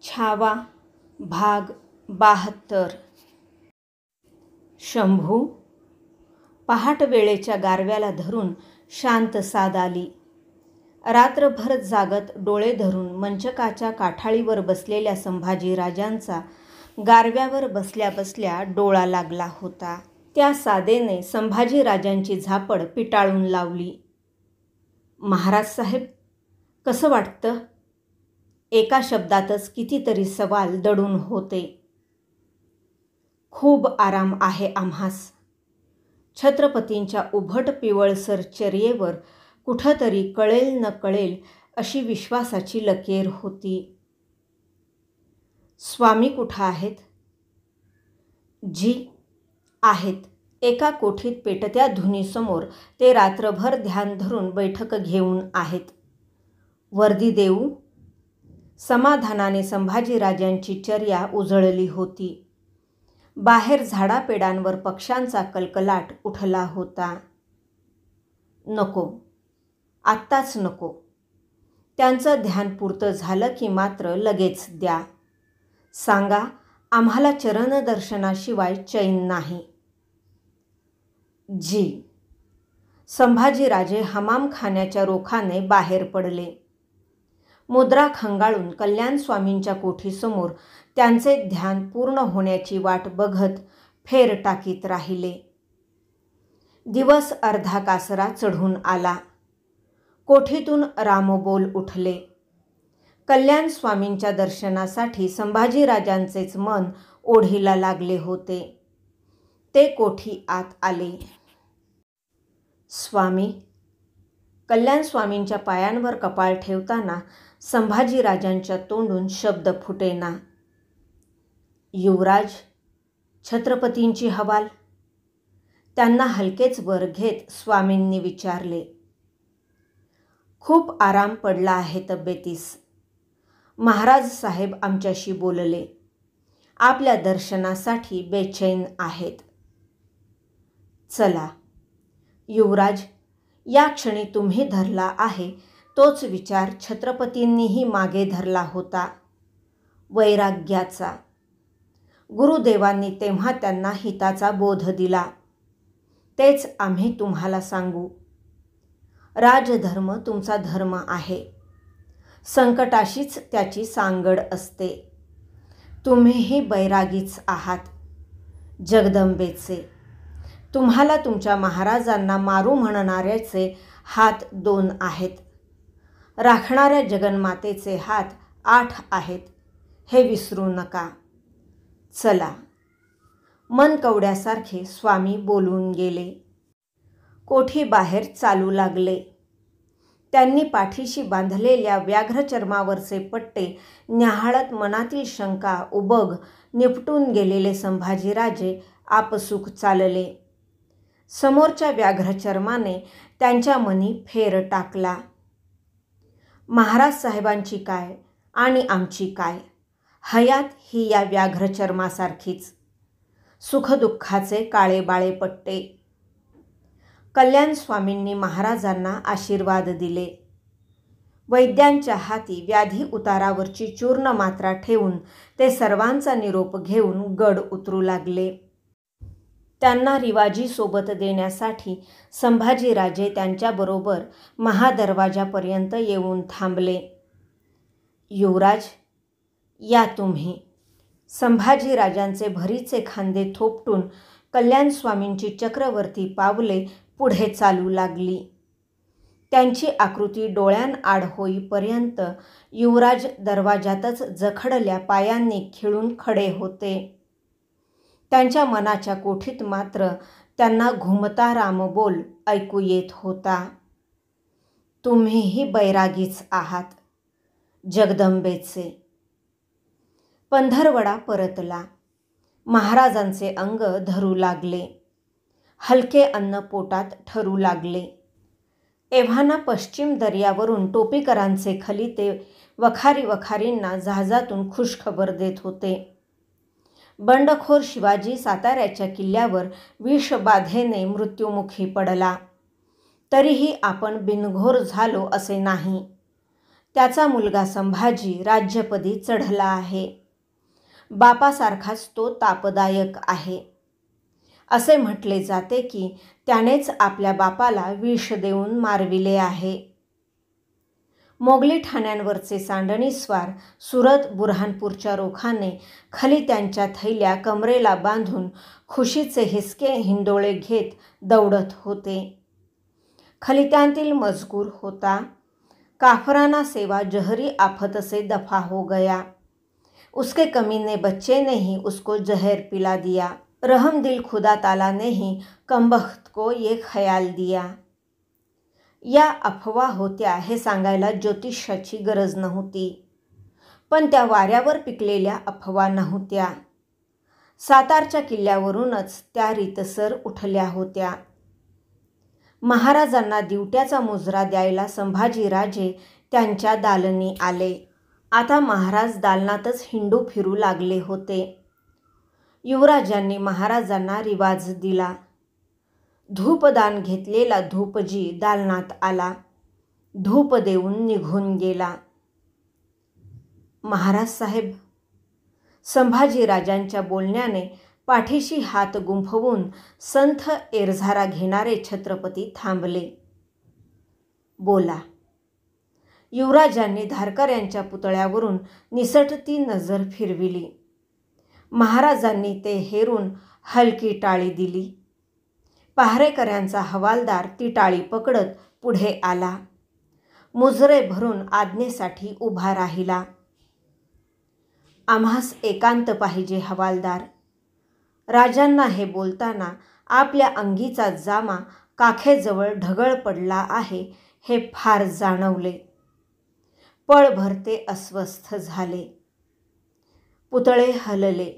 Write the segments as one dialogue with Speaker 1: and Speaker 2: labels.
Speaker 1: छावा भाग 72. शंभू. पहाट वेळेच्या गारव्याला धरून शांत साद आली. रात्रभर जागत डोळे धरून मंचकाच्या काठाळीवर बसलेल्या संभाजीराजांचा गारव्यावर बसल्या बसल्या डोळा लागला होता. त्या सादेने संभाजीराजांची झापड पिटाळून लावली. महाराज साहेब, कसं वाटतं? एका शब्दातच कितीतरी सवाल दडून होते. खूप आराम आहे आम्हास. छत्रपतींच्या उभट पिवळसर चर्येवर कुठंतरी कळेल न कळेल अशी विश्वासाची लकीर होती. स्वामी कुठं आहेत? जी आहेत. एका कोठीत पेटत्या धुनीसमोर ते रात्रभर ध्यान धरून बैठक घेऊन आहेत. वर्दी देऊ? समाधानाने संभाजीराजांची चर्या उजळली होती. बाहेर झाडापेडांवर पक्ष्यांचा कलकलाट उठला होता. नको, आत्ताच नको. त्यांचं ध्यान पुरतं झालं की मात्र लगेच द्या. सांगा, आम्हाला चरणदर्शनाशिवाय चैन नाही. जी. संभाजीराजे हमामखान्याच्या रोखाने बाहेर पडले. मुद्रा खंगाळून कल्याण स्वामींच्या कोठीसमोर त्यांचे ध्यान पूर्ण होण्याची वाट बघत फेर टाकीत राहिले. दिवस अर्धा कासरा चढून आला. कोठीतून रामबोल उठले. कल्याण स्वामींच्या दर्शनासाठी संभाजीराजांचेच मन ओढीला लागले होते. ते कोठी आत आले. स्वामी. कल्याण स्वामींच्या पायांवर कपाळ ठेवताना संभाजीराजांच्या तोंडून शब्द फुटेना. युवराज, छत्रपतींची हवाल? त्यांना हलकेच वर घेत स्वामींनी विचारले. खूप आराम पडला आहे तब्येतीस. महाराज साहेब आमच्याशी बोलले. आपल्या दर्शनासाठी बेचैन आहेत. चला. युवराज, या क्षणी तुम्ही धरला आहे तोच विचार छत्रपतींनीही मागे धरला होता, वैराग्याचा. गुरुदेवांनी तेव्हा त्यांना हिताचा बोध दिला. तेच आम्ही तुम्हाला सांगू. राजधर्म तुमचा धर्म आहे. संकटाशीच त्याची सांगड असते. तुम्हीही बैरागीच आहात, जगदंबेचे. तुम्हाला तुमच्या महाराजांना मारू म्हणणाऱ्याचे हात 2 आहेत. राखणाऱ्या जगन्मातेचे हात 8 आहेत, हे विसरू नका. चला. मनकवड्यासारखे स्वामी बोलून गेले. कोठी बाहेर चालू लागले. त्यांनी पाठीशी बांधलेल्या व्याघ्रचर्मावरचे पट्टे न्याहाळत मनातील शंका उबग निपटून गेलेले संभाजीराजे आपसूक चालले. समोरच्या व्याघ्रचर्माने त्यांच्या मनी फेर टाकला. महाराज साहेबांची काय आणि आमची काय? हयात ही या व्याघ्रचर्मासारखीच. सुखदुःखाचे काळेबाळे पट्टे. कल्याण स्वामींनी महाराजांना आशीर्वाद दिले. वैद्यांच्या हाती व्याधी उतारावरची चूर्ण मात्रा ठेवून ते सर्वांचा निरोप घेऊन गड उतरू लागले. त्यांना रिवाजी सोबत देण्यासाठी संभाजीराजे त्यांच्याबरोबर महादरवाजापर्यंत येऊन थांबले. युवराज, या तुम्ही. संभाजीराजांचे भरीचे खांदे थोपटून कल्याण स्वामींची चक्रवर्ती पावले पुढे चालू लागली. त्यांची आकृती डोळ्यांआड होईपर्यंत युवराज दरवाजातच जखडल्या पायांनी खिळून खडे होते. त्यांच्या मनाच्या कोठीत मात्र त्यांना घुमता रामबोल ऐकू येत होता. तुम्हीही बैरागीच आहात, जगदंबेचे. पंधरवडा परतला. महाराजांचे अंग धरू लागले. हलके अन्न पोटात ठरू लागले. एव्हाना पश्चिम दर्यावरून टोपीकरांचे खलिते वखारींना जहाजातून खुशखबर देत होते. बंडखोर शिवाजी साताऱ्याच्या किल्ल्यावर विषबाधेने मृत्युमुखी पडला. तरीही आपण बिनघोर झालो असे नाही. त्याचा मुलगा संभाजी राज्यपदी चढला आहे. बापासारखाच तो तापदायक आहे. असे म्हटले जाते की त्यानेच आपल्या बापाला विष देऊन मारविले आहे. मोगली ठाण्यांवरचे सांडणीस्वार सुरत बुऱ्हाणपूरच्या रोखाने खलित्यांच्या थैल्या कमरेला बांधून खुशीचे हिसके हिंदोळे घेत दौडत होते. खलित्यांतील मजकूर होता, काफराना सेवा जहरी आफत से दफा हो गया, उसके कमीने बच्चे ने ही उसको जहर पिला दिया, रहम दिल खुदा ताला ने ही कमबख्त को ये ख्याल दिया. या अफवा होत्या हे सांगायला ज्योतिषाची गरज नव्हती. पण त्या वाऱ्यावर पिकलेल्या अफवा नव्हत्या. सातारच्या किल्ल्यावरूनच त्या रीतसर उठल्या होत्या. महाराजांना दिवट्याचा मुजरा द्यायला संभाजीराजे त्यांच्या दालनी आले. आता महाराज दालनातच हिंडू फिरू लागले होते. युवराजांनी महाराजांना रिवाज दिला. धूपदान घेतलेला धूपजी दालनात आला. धूप देऊन निघून गेला. महाराज साहेब, संभाजीराजांच्या बोलण्याने पाठीशी हात गुंफवून संथ एरझारा घेणारे छत्रपती थांबले. बोला. युवराजांनी धारकऱ्यांच्या पुतळ्यावरून निसटती नजर फिरविली. महाराजांनी ते हेरून हलकी टाळी दिली. पहारेकऱ्यांचा हवालदार ती टाळी पकडत पुढे आला. मुजरे भरून आज्ञेसाठी उभा राहिला. आम्हास एकांत पाहिजे हवालदार. राजांना हे बोलताना आपल्या अंगीचा जामा काखेजवळ ढगळ पडला आहे हे फार जाणवले. पळभर ते अस्वस्थ झाले. पुतळे हलले.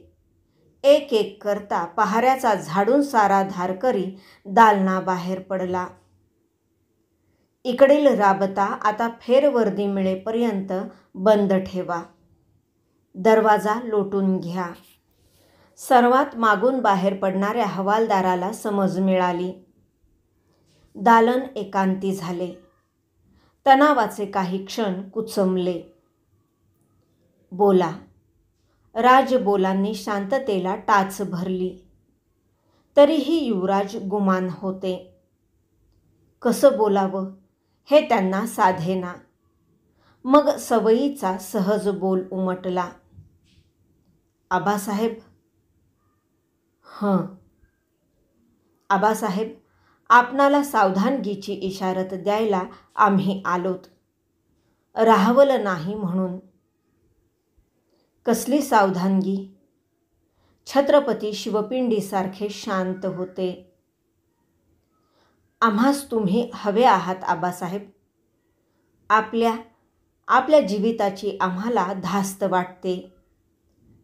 Speaker 1: एक एक करता पहाऱ्याचा झाडून सारा धारकरी दालनाबाहेर पडला. इकडील राबता आता फेरवर्दी मिळेपर्यंत बंद ठेवा. दरवाजा लोटून घ्या. सर्वात मागून बाहेर पडणाऱ्या हवालदाराला समज मिळाली. दालन एकांती झाले. तणावाचे काही क्षण कुचमले. बोला. राजबोलांनी शांततेला टाच भरली. तरीही युवराज गुमान होते. कसं बोलावं हे त्यांना साधेना. मग सवयीचा सहज बोल उमटला. आबासाहेब. आबासाहेब, आपणाला सावधानगीची इशारत द्यायला आम्ही आलोत. राहवलं नाही म्हणून. कसली सावधानगी? छत्रपती शिवपिंडीसारखे शांत होते. आम्हास तुम्ही हवे आहात आबासाहेब. आपल्या जीविताची आम्हाला धास्त वाटते.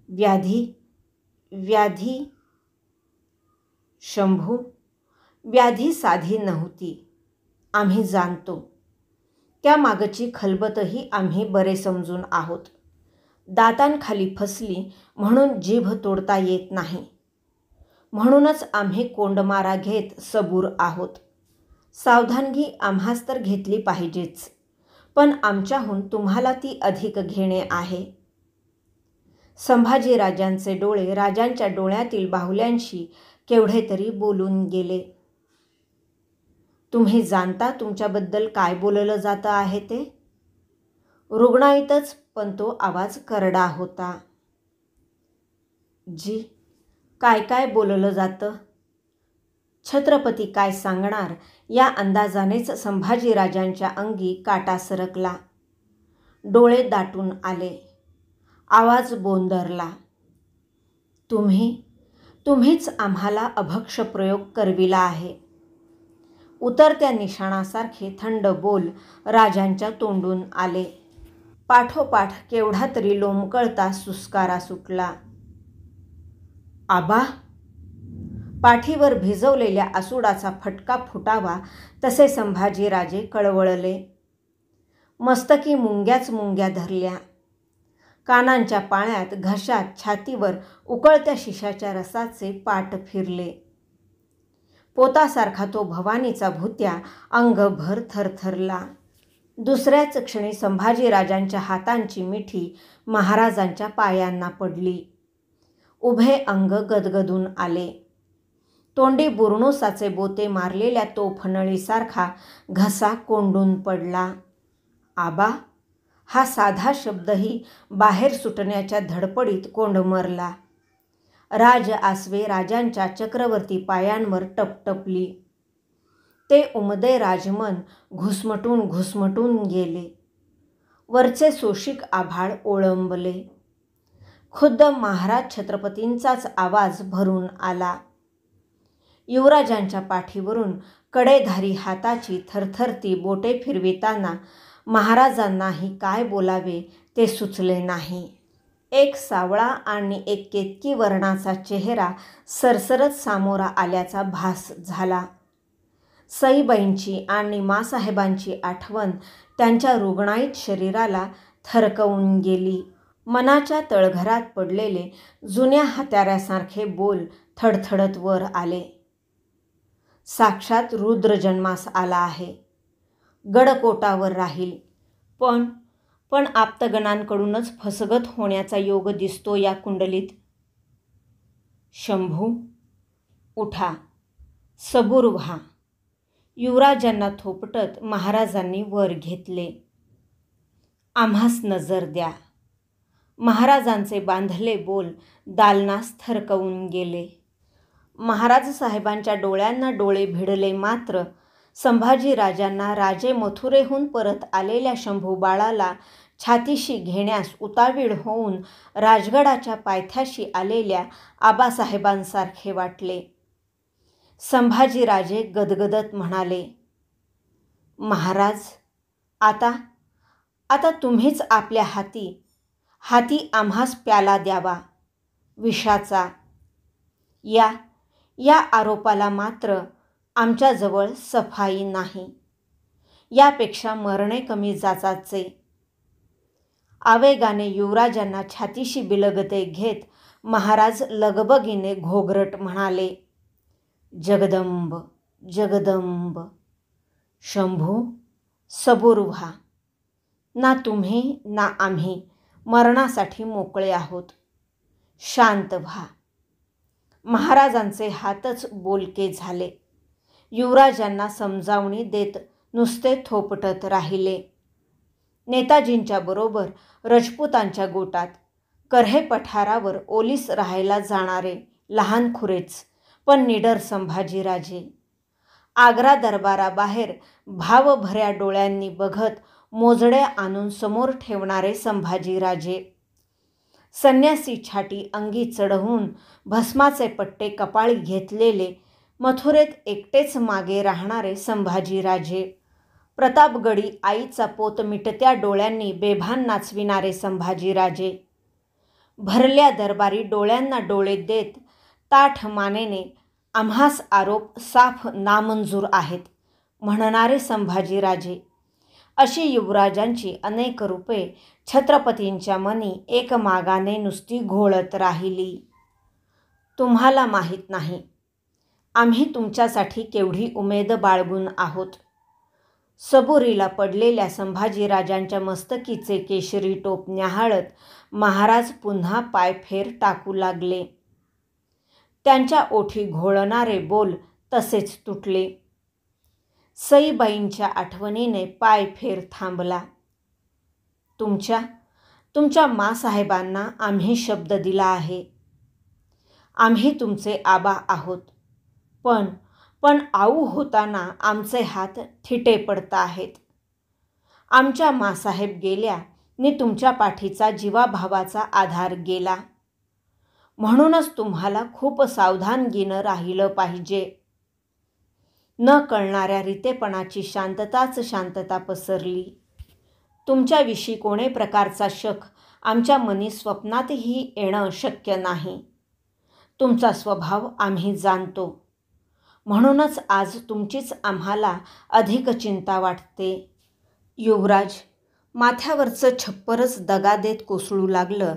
Speaker 1: व्याधी शंभू, व्याधी साधी नव्हती. आम्ही जाणतो. त्यामागची खलबतही आम्ही बरे समजून आहोत. दातांखाली फसली म्हणून जीभ तोडता येत नाही. म्हणूनच आम्ही कोंडमारा घेत सबूर आहोत. सावधानगी आम्हास तर घेतली पाहिजेच, पण आमच्याहून तुम्हाला ती अधिक घेणे आहे. संभाजीराजांचे डोळे राजांच्या डोळ्यातील बाहुल्यांशी केवढे तरी बोलून गेले. तुम्ही जाणता तुमच्याबद्दल काय बोललं जातं आहे ते? रुग्णाईतच, पण तो आवाज करडा होता. जी, काय बोललं जातं? छत्रपती काय सांगणार या अंदाजानेच संभाजीराजांच्या अंगी काटा सरकला. डोळे दाटून आले. आवाज बोंदरला. तुम्हीच आम्हाला अभक्ष प्रयोग करविला आहे. उतरत्या निशाणासारखे थंड बोल राजांच्या तोंडून आले. पाठोपाठ केवढा तरी लोंबकळता सुस्कारा सुटला. आबा. पाठीवर भिजवलेल्या आसुडाचा फटका फुटावा तसे संभाजीराजे कळवळले. मस्तकी मुंग्याच मुंग्या धरल्या. कानांच्या पाळ्यात, घशात, छातीवर उकळत्या शिशाच्या रसाचे पाट फिरले. पोतासारखा तो भवानीचा भुत्या अंगभर थरथरला. दुसऱ्याच क्षणी संभाजीराजांच्या हातांची मिठी महाराजांच्या पायांना पडली. उभे अंग गदगदून आले. तोंडी बुरनुसाचे बोते मारलेल्या तोफनळीसारखा घसा कोंडून पडला. आबा हा साधा शब्दही बाहेर सुटण्याच्या धडपडीत कोंडमरला. राज आसवे राजांच्या चक्रवर्ती पायांवर टपटपली. ते उमदे राजमन घुसमटून गेले. वरचे सोशिक आभाळ ओळंबले. खुद्द महाराज छत्रपतींचाच आवाज भरून आला. युवराजांच्या पाठीवरून कडेधारी हाताची थरथरती बोटे फिरविताना महाराजांनाही काय बोलावे ते सुचले नाही. एक सावळा आणि एक केतकी वर्णाचा चेहरा सरसरत सामोरा आल्याचा भास झाला. सईबाईंची आणि मासाहेबांची आठवण त्यांच्या रुग्णाईत शरीराला थरकवून गेली. मनाच्या तळघरात पडलेले जुन्या हत्याऱ्यासारखे बोल थडथडत वर आले. साक्षात रुद्र जन्मास आला आहे. गडकोटावर राहील, पण आप्तगणांकडूनच फसगत होण्याचा योग दिसतो या कुंडलीत. शंभू उठा, सबूर व्हा. युवराजांना थोपटत महाराजांनी वर घेतले. आम्हास नजर द्या. महाराजांचे बांधले बोल दालनास थरकवून गेले. महाराज साहेबांच्या डोळ्यांना डोळे भिडले. मात्र संभाजीराजांना राजे मथुरेहून परत आलेल्या शंभू बाळाला छातीशी घेण्यास उतावीळ होऊन राजगडाच्या पायथ्याशी आलेल्या आबासाहेबांसारखे वाटले. संभाजीराजे गदगदत म्हणाले, महाराज आता तुम्हीच आपल्या हाती आम्हास प्याला द्यावा विषाचा. या आरोपाला मात्र आमच्याजवळ सफाई नाही. यापेक्षा मरणे कमी जाचाचे. आवेगाने युवराजांना छातीशी बिलगते घेत महाराज लगबगीने घोगरट म्हणाले, जगदंब जगदंब. शंभू सबूर व्हा. ना तुम्ही ना आम्ही मरणासाठी मोकळे आहोत. शांत व्हा. महाराजांचे हातच बोलके झाले. युवराजांना समजावणी देत नुसते थोपटत राहिले. नेताजींच्या बरोबर रजपुतांच्या गोटात करहे पठारावर ओलीस राहायला जाणारे लहानखुरेच पण निडर संभाजीराजे. आग्रा दरबाराबाहेर भावभऱ्या डोळ्यांनी बघत मोजड्या आणून समोर ठेवणारे संभाजीराजे. संन्यासी छाटी अंगी चढवून भस्माचे पट्टे कपाळी घेतलेले मथुरेत एकटेच मागे राहणारे संभाजीराजे. प्रतापगडी आईचा पोत मिटत्या डोळ्यांनी बेभान नाचविणारे संभाजीराजे. भरल्या दरबारी डोळ्यांना डोळे देत ताठ मानेने आम्हास आरोप साफ नामंजूर आहेत म्हणणारे संभाजीराजे. अशी युवराजांची अनेक रूपे छत्रपतींच्या मनी एकमागाने नुसती घोळत राहिली. तुम्हाला माहीत नाही आम्ही तुमच्यासाठी केवढी उमेद बाळगून आहोत. सबुरीला पडलेल्या संभाजीराजांच्या मस्तकीचे केशरी टोप न्याहाळत महाराज पुन्हा पायफेर टाकू लागले. त्यांच्या ओठी घोळणारे बोल तसेच तुटले. सईबाईंच्या आठवणीने पायफेर थांबला. तुमच्या मासाहेबांना आम्ही शब्द दिला आहे. आम्ही तुमचे आबा आहोत. पण आऊ होताना आमचे हात ठिटे पडत आहेत. आमच्या मासाहेब गेल्या नि तुमच्या पाठीचा जीवाभावाचा आधार गेला. म्हणूनच तुम्हाला खूप सावधानगीनं राहिलं पाहिजे. न कळणाऱ्या रितेपणाची शांतताच शांतता पसरली. तुमच्याविषयी कोणे प्रकारचा शक आमच्या मनी स्वप्नातही येणं शक्य नाही. तुमचा स्वभाव आम्ही जाणतो. म्हणूनच आज तुमचीच आम्हाला अधिक चिंता वाटते. युवराज माथ्यावरचं छप्परच दगा देत कोसळू लागलं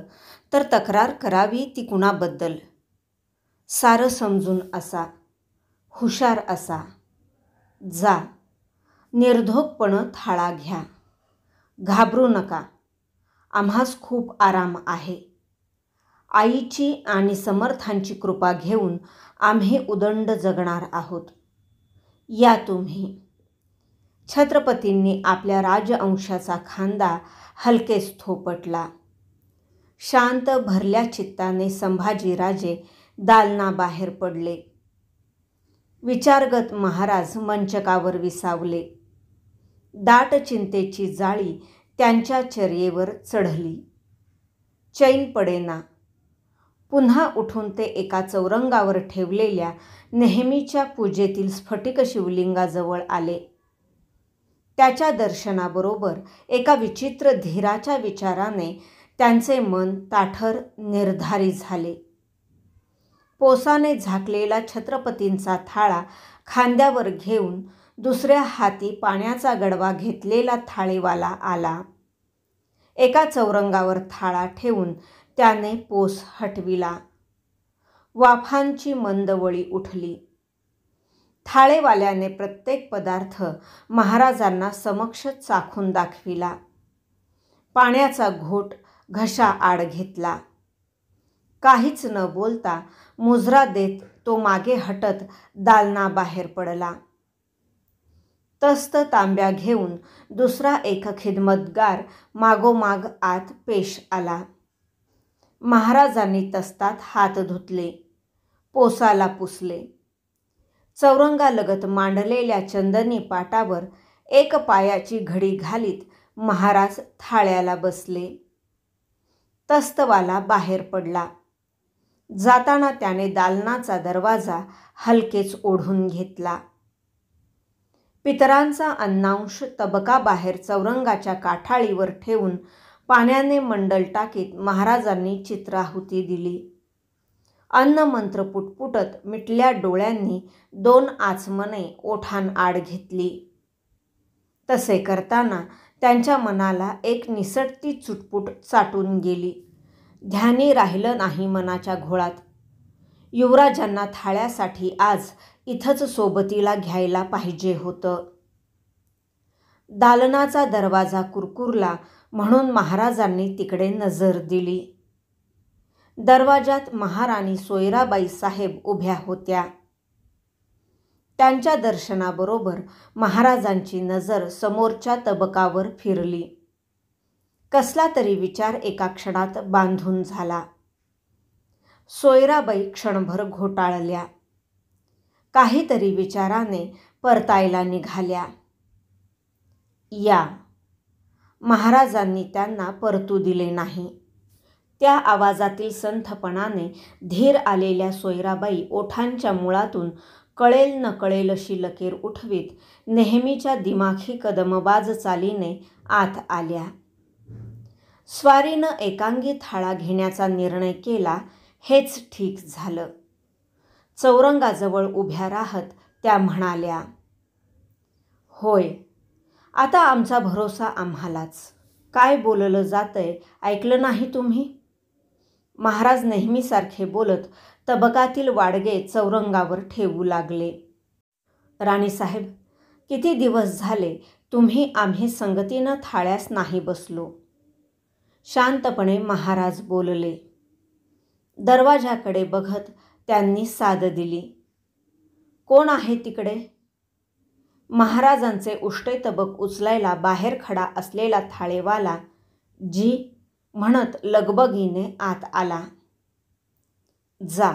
Speaker 1: तर तक्रार करावी ती कुणाबद्दल? सारं समजून असा, हुशार असा. जा निर्धोकपणं थाळा घ्या. घाबरू नका, आम्हास खूप आराम आहे. आईची आणि समर्थांची कृपा घेऊन आम्ही उदंड जगणार आहोत. या तुम्ही. छत्रपतींनी आपल्या राजअंशाचा खांदा हलकेच थोपटला. शांत भरल्या चित्ताने संभाजीराजे दालनाबाहेर पडले. विचारगत महाराज मंचकावर विसावले. दाट चिंतेची जाळी त्यांच्या चर्येवर चढली. चैन पडेना. पुन्हा उठून ते एका चौरंगावर ठेवलेल्या नेहमीच्या पूजेतील स्फटिक शिवलिंगाजवळ आले. त्याच्या दर्शनाबरोबर एका विचित्र धीराच्या विचाराने त्यांचे मन ताठर निर्धारी झाले. पोसाने झाकलेला छत्रपतींचा थाळा खांद्यावर घेऊन दुसऱ्या हाती पाण्याचा गडवा घेतलेला थाळीवाला आला. एका चौरंगावर थाळा ठेवून त्याने पोस हटविला. वाफांची मंद वळी उठली. थाळेवाल्याने प्रत्येक पदार्थ महाराजांना समक्ष चाखून दाखविला. पाण्याचा घोट घशा आड घेतला. काहीच न बोलता मुजरा देत तो मागे हटत दालनाबाहेर पडला. तस्त तांब्या घेऊन दुसरा एक खिदमतगार मागोमाग आत पेश आला. महाराजांनी तस्तात हात धुतले, पोसाला पुसले. चौरंगालगत मांडलेल्या चंदनी पाटावर एक पायाची घडी घालीत महाराज थाळ्याला बसले. तस्तवाला बाहेर पडला. जाताना त्याने दालनाचा दरवाजा हलकेच ओढून घेतला. पितरांचा अन्नांश तबका बाहेर चौरंगाच्या काठाळीवर ठेवून पाण्याने मंडल टाकीत महाराजांनी चित्राहुती दिली. अन्नमंत्र पुटपुटत मिटल्या डोळ्यांनी 2 आचमने ओठाण आड घेतली. तसे करताना त्यांच्या मनाला एक निसटती चुटपुट चाटून गेली. ध्यानी राहिलं नाही मनाच्या घोळात. युवराजांना थाळ्यासाठी आज इथंच सोबतीला घ्यायला पाहिजे होतं. दालनाचा दरवाजा कुरकुरला म्हणून महाराजांनी तिकडे नजर दिली. दरवाजात महाराणी सोयराबाई साहेब उभ्या होत्या. त्यांच्या दर्शनाबरोबर महाराजांची नजर समोरच्या तबकावर फिरली. कसला तरी विचार एका क्षणात बांधून झाला. सोयराबाई क्षणभर घोटाळल्या. काहीतरी विचाराने परतायला निघाल्या. या. महाराजांनी त्यांना परतू दिले नाही. त्या आवाजातील संथपणाने धीर आलेल्या सोयराबाई ओठांच्या मुळातून कळेल न कळेल अशी लकीर उठवीत नेहमीच्या दिमाखी कदमबाज चालीने आत आल्या. स्वारीनं एकांगी थाळा घेण्याचा निर्णय केला हेच ठीक झालं. चौरंगाजवळ उभ्या राहत त्या म्हणाल्या, होय, आता आमचा भरोसा आम्हालाच. काय बोललं जातंय ऐकलं नाही तुम्ही? महाराज नेहमीसारखे बोलत तबकातील वाडगे चौरंगावर ठेवू लागले. राणीसाहेब, किती दिवस झाले तुम्ही आम्ही संगतीनं थाळ्यास नाही बसलो. शांतपणे महाराज बोलले. दरवाजाकडे बघत त्यांनी साद दिली. कोण आहे तिकडे? महाराजांचे उष्टे तबक उचलायला बाहेर खडा असलेला थाळेवाला जी म्हणत लगबगीने आत आला. जा,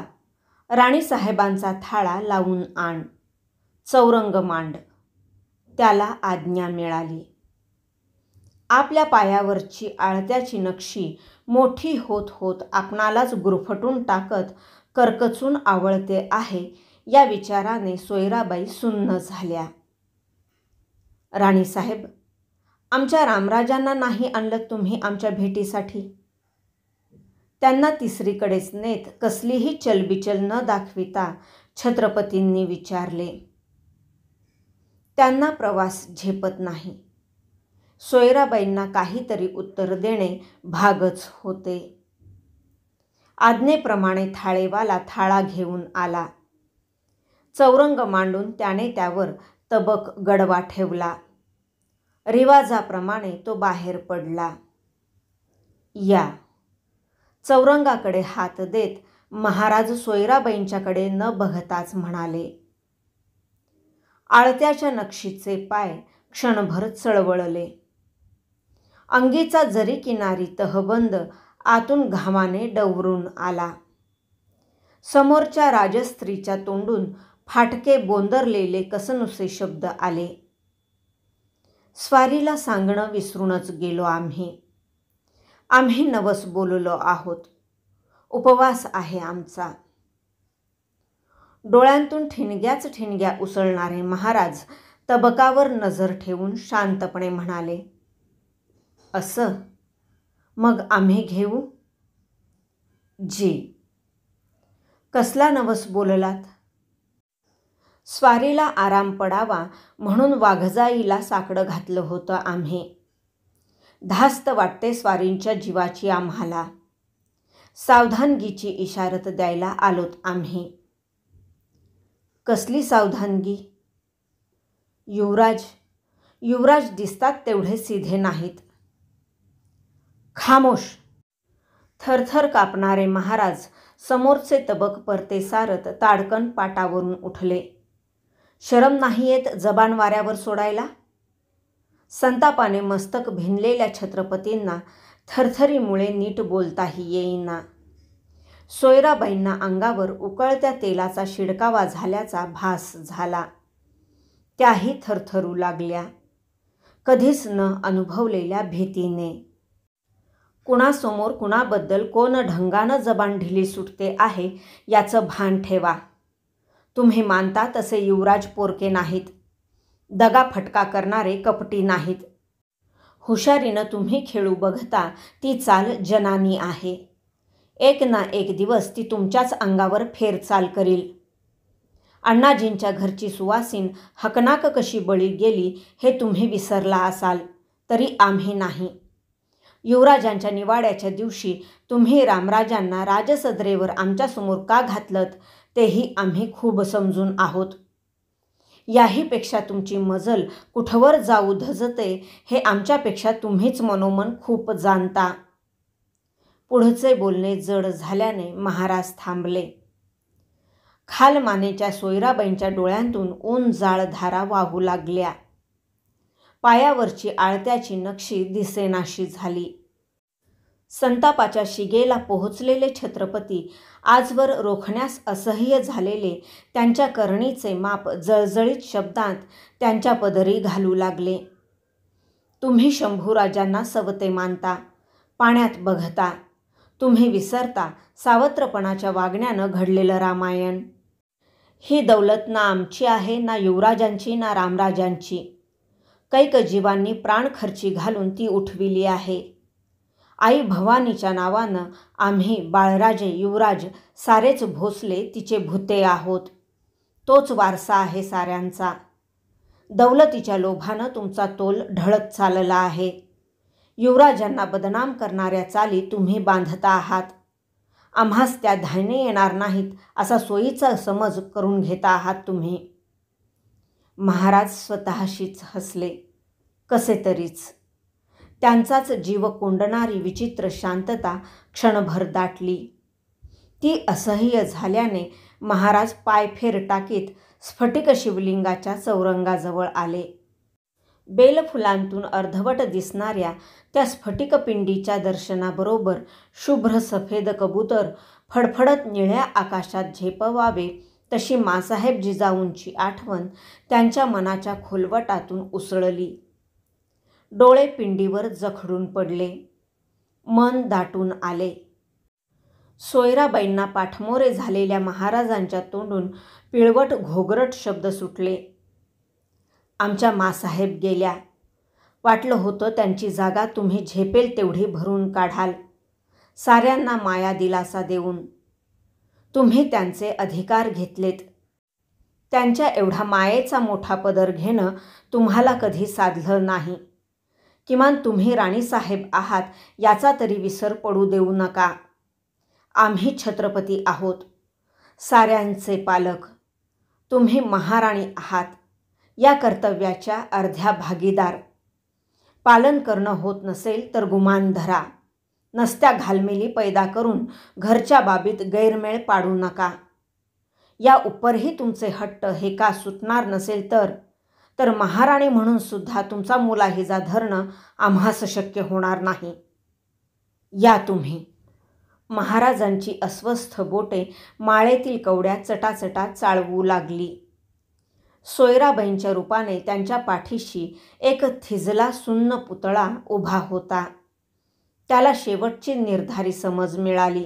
Speaker 1: राणीसाहेबांचा थाळा लावून आण, चौरंग मांड. त्याला आज्ञा मिळाली. आपल्या पायावरची आळत्याची नक्षी मोठी होत होत आपणालाच गुरफटून टाकत करकचून आवळते आहे या विचाराने सोयराबाई सुन्न झाल्या. राणीसाहेब, आमच्या रामराजांना नाही आणलं तुम्ही आमच्या भेटीसाठी? त्यांना तिसरीकडेच नेत कसलीही चलबिचल न दाखविता छत्रपतींनी विचारले. त्यांना प्रवास झेपत नाही. सोयराबाईंना काहीतरी उत्तर देणे भागच होते. आज्ञेप्रमाणे थाळेवाला थाळा घेऊन आला. चौरंग मांडून त्याने त्यावर तबक गडवा ठेवला. रिवाजाप्रमाणे तो बाहेर पडला. या. चौरंगाकडे हात देत महाराज सोयराबाईंच्याकडे न बघताच म्हणाले. आळत्याच्या नक्षीचे पाय क्षणभर चळवळले. अंगीचा जरी किनारी तहबंद आतून घामाने डवरून आला. समोरच्या राजस्त्रीच्या तोंडून फाटके बोंदरलेले कसनुसे शब्द आले. स्वारीला सांगणं विसरूनच गेलो आम्ही. आम्ही नवस बोललो आहोत. उपवास आहे आमचा. डोळ्यांतून ठिणग्याच ठिणग्या उसळणारे महाराज तबकावर नजर ठेवून शांतपणे म्हणाले. असं? मग आम्ही घेऊ? जी. कसला नवस बोललात? स्वारीला आराम पडावा म्हणून वाघजाईला साकडं घातलं होतं आम्ही. धास्त वाटते स्वारींच्या जीवाची आम्हाला. सावधानगीची इशारत द्यायला आलोत आम्ही. कसली सावधानगी? युवराज दिसतात तेवढे सीधे नाहीत. खामोश. थरथर कापणारे महाराज समोरचे तबक परते सारत ताडकन पाटावरून उठले. शरम नाही येत जबान वाऱ्यावर सोडायला? संतापाने मस्तक भिनलेल्या छत्रपतींना थरथरीमुळे नीट बोलताही येईना. सोयराबाईंना अंगावर उकळत्या तेलाचा शिडकावा झाल्याचा भास झाला. त्याही थरथरू लागल्या, कधीच न अनुभवलेल्या भीतीने. कुणासमोर कुणाबद्दल कोण ढंगानं जबान ढिली सुटते आहे याचं भान ठेवा. तुम्ही मानता तसे युवराज पोरके नाहीत. दगा फटका करणारे कपटी नाहीत. हुशारीनं तुम्ही खेळू बघता ती चाल जनानी आहे. एक ना एक दिवस ती तुमच्याच अंगावर फेरचाल करील. अण्णाजींच्या घरची सुवासीन हकनाक कशी बळी गेली हे तुम्ही विसरला असाल तरी आम्ही नाही. युवराजांच्या निवाड्याच्या दिवशी तुम्ही रामराजांना राजसदरेवर आमच्यासमोर का घातलत तेही आम्ही खूप समजून आहोत. याहीपेक्षा तुमची मजल कुठवर जाऊ धजते हे आमच्यापेक्षा तुम्हीच मनोमन खूप जाणता. पुढचे बोलणे जड झाल्याने महाराज थांबले. खालमानेच्या सोयराबाईंच्या डोळ्यांतून ऊन जाळ धारा वाहू लागल्या. पायावरची आळत्याची नक्षी दिसेनाशी झाली. संतापाच्या शिगेला पोहोचलेले छत्रपती आजवर रोखण्यास असह्य झालेले त्यांच्या करणीचे माप जळजळीत शब्दांत त्यांच्या पदरी घालू लागले. तुम्ही शंभूराजांना सवते मानता, पाण्यात बघता. तुम्ही विसरता सावत्रपणाच्या वागण्यानं घडलेलं रामायण. ही दौलत ना आमची आहे, ना युवराजांची, ना रामराजांची. कैकजीवांनी प्राण खर्ची घालून ती उठविली आहे. आई भवानीच्या नावानं आम्ही बाळराजे युवराज सारेच भोसले तिचे भुते आहोत. तोच वारसा आहे साऱ्यांचा. दौलतीच्या लोभानं तुमचा तोल ढळत चालला आहे. युवराजांना बदनाम करणाऱ्या चाली तुम्ही बांधता आहात. आम्हास त्या धायने येणार नाहीत असा सोयीचा समज करून घेता आहात तुम्ही. महाराज स्वतःशीच हसले, कसे तरीच. त्यांचाच जीव कोंडणारी विचित्र शांतता क्षणभर दाटली. ती असह्य झाल्याने महाराज पायफेर टाकीत स्फटिक शिवलिंगाच्या चौरंगाजवळ आले. बेलफुलांतून अर्धवट दिसणाऱ्या त्या स्फटिकपिंडीच्या दर्शनाबरोबर शुभ्र सफेद कबूतर फडफडत निळ्या आकाशात झेपवावे तशी माँसाहेब जिजाऊंची आठवण त्यांच्या मनाच्या खोलवटातून उसळली. डोळे पिंडीवर जखडून पडले. मन दाटून आले. सोयराबाईंना पाठमोरे झालेल्या महाराजांच्या तोंडून पिळवट घोगरट शब्द सुटले. आमच्या माँसाहेब गेल्या. वाटलं होतं त्यांची जागा तुम्ही झेपेल तेवढी भरून काढाल, साऱ्यांना माया दिलासा देऊन. तुम्ही त्यांचे अधिकार घेतलेत. त्यांच्या एवढा मायेचा मोठा पदर घेणं तुम्हाला कधी साधलं नाही. किमान तुम्ही राणीसाहेब आहात याचा तरी विसर पडू देऊ नका. आम्ही छत्रपती आहोत, साऱ्यांचे पालक. तुम्ही महाराणी आहात, या कर्तव्याच्या अर्ध्या भागीदार. पालन करणं होत नसेल तर गुमान धरा. नसत्या घालमेली पैदा करून घरच्या बाबीत गैरमेळ पाडू नका. या उपरही तुमचे हट्ट हे का सुटणार नसेल तर महाराणी म्हणून सुद्धा तुमचा मुलाहिजा धरणं आम्हास शक्य होणार नाही. या तुम्ही. महाराजांची अस्वस्थ बोटे माळेतील कवड्या चटाचटा चाळवू लागली. सोयराबाईंच्या रूपाने त्यांच्या पाठीशी एक थिजला सुन्न पुतळा उभा होता. त्याला शेवटची निर्धारी समज मिळाली.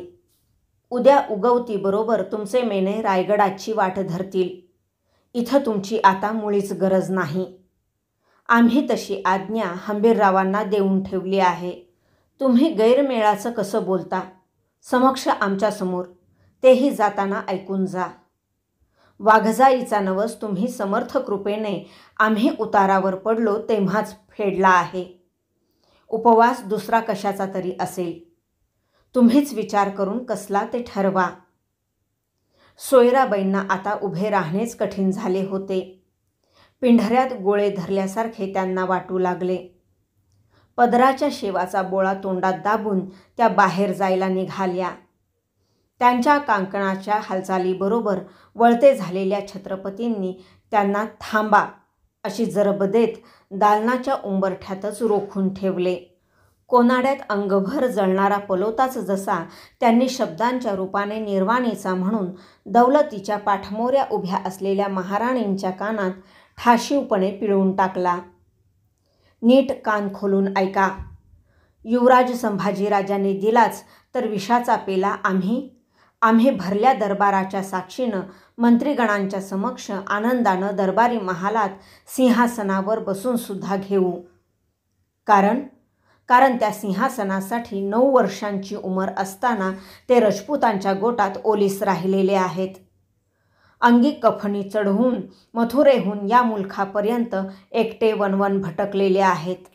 Speaker 1: उद्या उगवतीबरोबर तुमचे मेणे रायगडाची वाट धरतील. इथं तुमची आता मुळीच गरज नाही. आम्ही तशी आज्ञा हंबीररावांना देऊन ठेवली आहे. तुम्ही गैरमेळाचं कसं बोलता समक्ष आमच्यासमोर, तेही जाताना ऐकून जा. वाघजाईचा नवस तुम्ही समर्थ कृपेने आम्ही उतारावर पडलो तेव्हाच फेडला आहे. उपवास दुसरा कशाचा तरी असेल. तुम्हीच विचार करून कसला ते ठरवा. सोयराबाईंना आता उभे राहणेच कठीण झाले होते. पिंढऱ्यात गोळे धरल्यासारखे त्यांना वाटू लागले. पदराच्या शेवाचा बोळा तोंडात दाबून त्या बाहेर जायला निघाल्या. त्यांच्या कांकणाच्या हालचालीबरोबर वळते झालेल्या छत्रपतींनी त्यांना थांबा अशी जरब देत दालनाच्या उंबरठ्यातच रोखून ठेवले. कोनाड्यात अंगभर जळणारा पलोताच जसा त्यांनी शब्दांच्या रूपाने निर्वाणीचा म्हणून दौलतीच्या पाठमोऱ्या उभ्या असलेल्या महाराणींच्या कानात ठाशीवपणे पिळून टाकला. नीट कान खोलून ऐका. युवराज संभाजीराजांनी दिलाच तर विषाचा पेला आम्ही भरल्या दरबाराच्या साक्षीनं मंत्रीगणांच्या समक्ष आनंदानं दरबारी महालात सिंहासनावर बसून सुद्धा घेऊ. कारण त्या सिंहासनासाठी 9 वर्षांची उमर असताना ते राजपुतांच्या गोटात ओलीस राहिलेले आहेत. अंगी कफनी चढवून मथुरेहून या मुलखापर्यंत एकटे वणवण भटकलेले आहेत.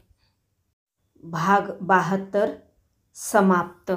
Speaker 1: भाग 72 समाप्त.